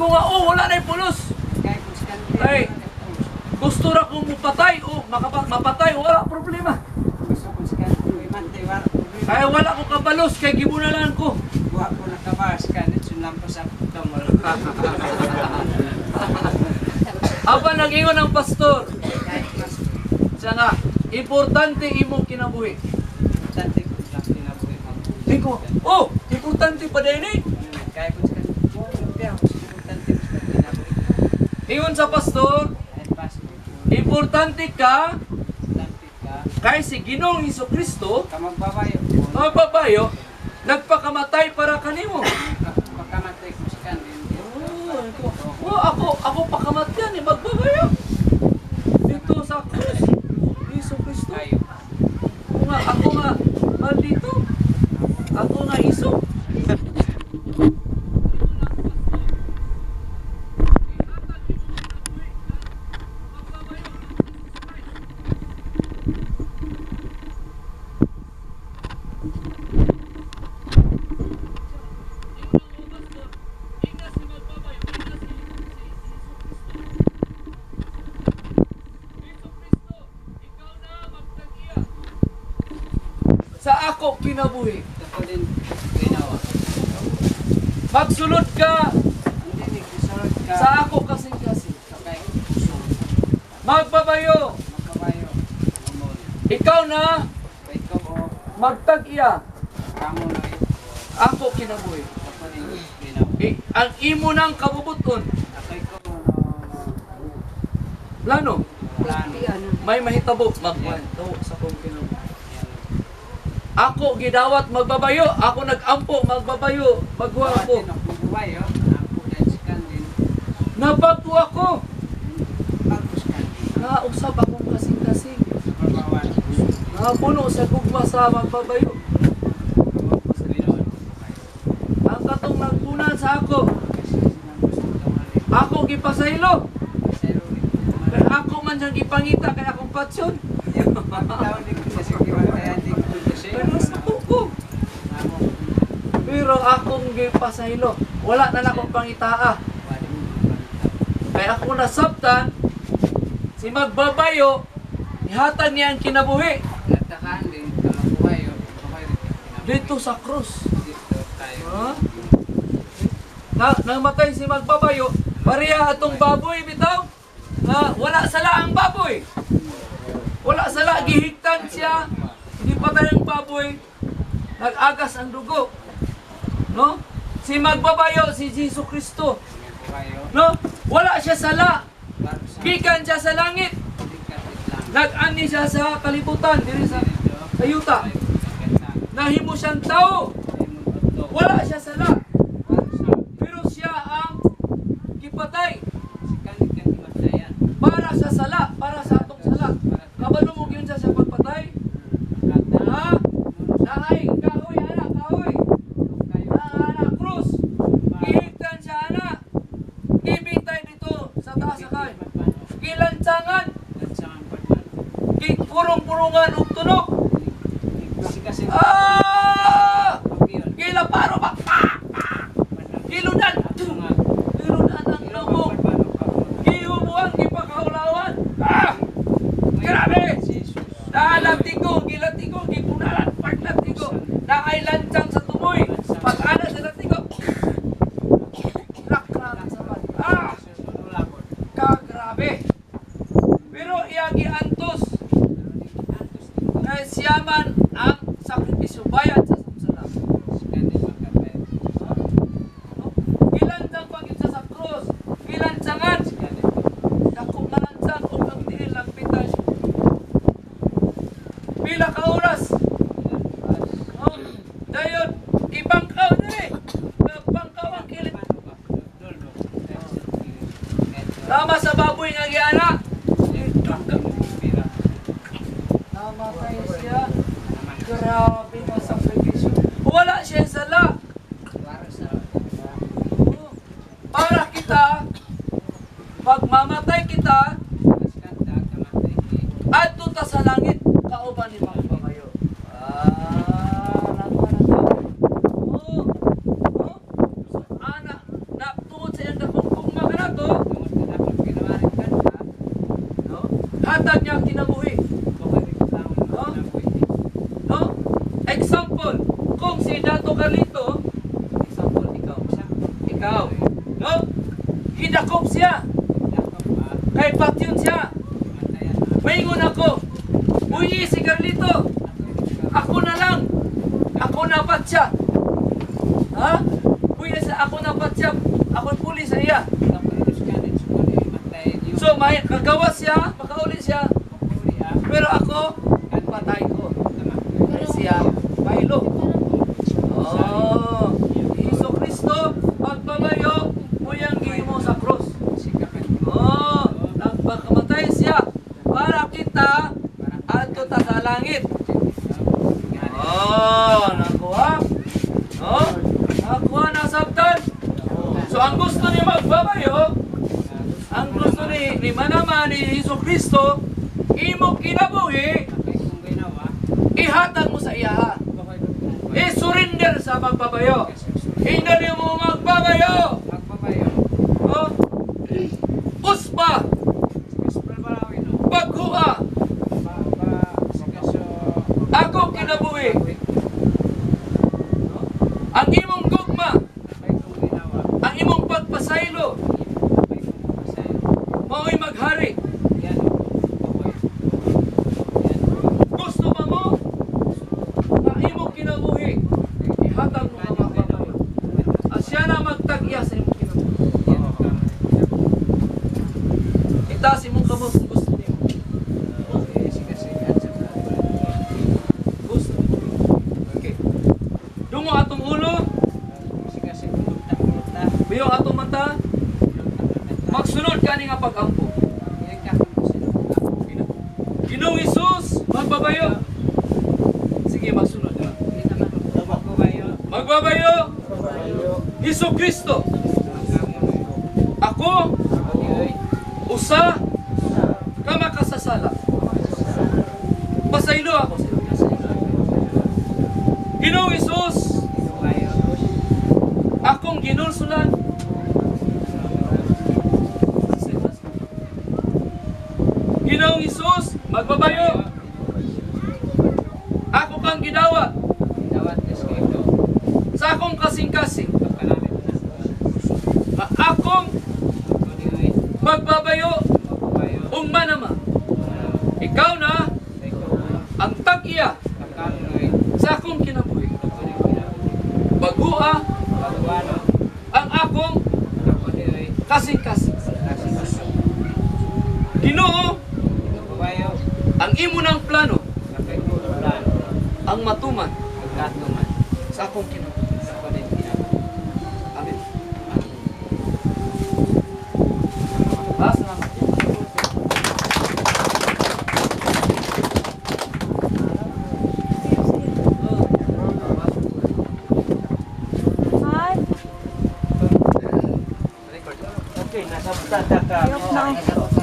ko nga, oh, wala na yung pulos. Ay, gusto na kong mapatay, oh, mapatay, wala problema. Ay, wala ko kabalos, kay gibunalan ko. Buha ko nakabas ka, nitsun lang po sa kamol. Aba, nag-ingon ang pastor. Siya nga, importante imong kinabuhi. Importante ko lang kinabuhi mo. Iko, oh, importante pa din eh. Kaya ko sa importante ko sa kinabuhi. Ingon sa pastor, Ay, pastor. importante ka Importante ka. kay si Ginoong Hesukristo, Ka magbabayo. mababayo, nagpakamatay para kanimo. Pagkamatay ko sa kanin. Oh, ako pakamatyan eh, magbabayo. Dito sa krus, Hesukristo. Tayo. Ako nga, dito. Ako nga iso. Sa ako kinabuhi. Ako din ginawa. Magsulod ka Hindi nagsusunod ka. sa ako kasing-kasing. Sakay. Puso. Magbabayo. Magbabayo. Umol. Ikaw na Kay ko o. magtag-iya. Kamo na ito. Ako kinabuhi. Ako din ginawa. Ang imo ng kabubuton. Ako'y ko. Plano. Plano. May mahitabo. Magkwento sa kong kinabuhi. Ako gidawat magbabayo. Ako nag-ampo magbabayo. Bagwa ako. Magbabayo. Ako din si Kandin. Napagpo ako. Pagpus Kandin. Nausap akong kasing-kasing. Magbabawan. Napuno sa gugma sa magbabayo. Pagpus ginawa. Ang katong nagpunan sa ako. Ako gipasaylo. Kaya ako man siyang gipangita kaya akong patsyon. Pero sa tuko. Pero akong gipasaylo. Wala na akong pangitaa. Kaya ako nasabtan, si magbabayo, ihatag niya ang kinabuhi dito sa krus. Ha? Namatay si magbabayo, pareha atong baboy bitaw. Wala sala ang baboy. Wala sala, gihigtan siya. Hindi patay ang baboy. Nag-agas ang dugo. No? Si magbabayo, si Hesukristo. No? Wala siya sala. Gikan siya sa langit. Nag-ani siya sa kalibutan, diri sa yuta. Nahimo siyang tao. Wala siya sala. Pero siya ang gipatay. Para sa sala, para sa atong sala. Kabalo mo yun siya sa pagpatay? Ha? Nahay, kahoy, anak, kahoy. Anak, krus. Gihigtan siya, anak. Gibitay dito sa taas sakay. Gilansangan. Purong-purungan ug tunog. Gila paro ba? Giludan. Giludan ang lubog. Gihubuan, gipakaulawan. Grabe! Nalatigo, gilatigo, gipunalan, paglatigo. Naay lansang sa tumoy. Pag-ana sa latigo. Lakrak sa man. Kagrabe! Pero iyagi antos. Kaya siyaman ang sakripisyo bayad sa samsala. Gilansang pagit siya sa krus. Gilansangan. Dako malansang o ang diin lang pitas. Pila ka oras. Dayon, ibangkaw na eh. Bangkaw ang kilit. Tama sa baboy nga giana. Namatay siya. Grabe na sakripisyo. Wala siya sala. Para kita, pag mamatay kita, adto ta sa langit, kauban ni magbabayo. Ana, na tungod sa iyang dakong niya kinabuhi. No? No? Example, kung si Dato Carlito, example, ikaw, no? Hidakop siya, kay patyon siya. Maingon ako, uy, si Carlito, ako na lang, ako na patya. Ha? Uy, ako na patya, ako pulis sa iya. So, may kagawa siya, makauli siya, pero ako, patay ko. Kaya siya, pailo. Oh, Iso Kristo, pagpamayo, muyang gihimo sa cross. Oh, nagpakamatay siya para kita adto ta sa langit. Oh, nakuha. Oh, nakuha na sabtan. So ang gusto ni magbabayo, ang gusto ni manaman ni Iso Kristo, imo kinabuhi, ihatag mo sa iya. I-surrender sa magbabayo. Hindi mo magbabayo. Oh, uspa, pagkuha, ako kinabuhi. Ang imong gugma, ang imong pagpasaylo, mao'y maghari. Gusto ba mo na imong kinabuhi, ihatag mo ang magbabayo. Asya na magtagya sa imong kinabuhi. Itaas imong kamot kung gusto niyo. Gusto. Okay. Dungo atong ulo, biyong atong mata, magsunod ka ni nga pag-ampo. Ginoong Isus, magbabayo. Sige, magsunod ka. Magbabayo. Iso Kristo. Ako, usa, ka makasasala. Pasaylo ako sa iyo. Ginoong Isus, akong ginulsulan. Ginoong Isus, magbabayo. Ako kang gidawat sa akong kasing-kasing. Na akong magbabayo ung manama. Ikaw na ang tag-iya sa akong kinabuhi. Bagua ang akong kasing-kasing. Ginoo, ang imo ng plano, ang matuman sa akong kinabuhi. Amen. Taas na. Okay, nasa butata ka.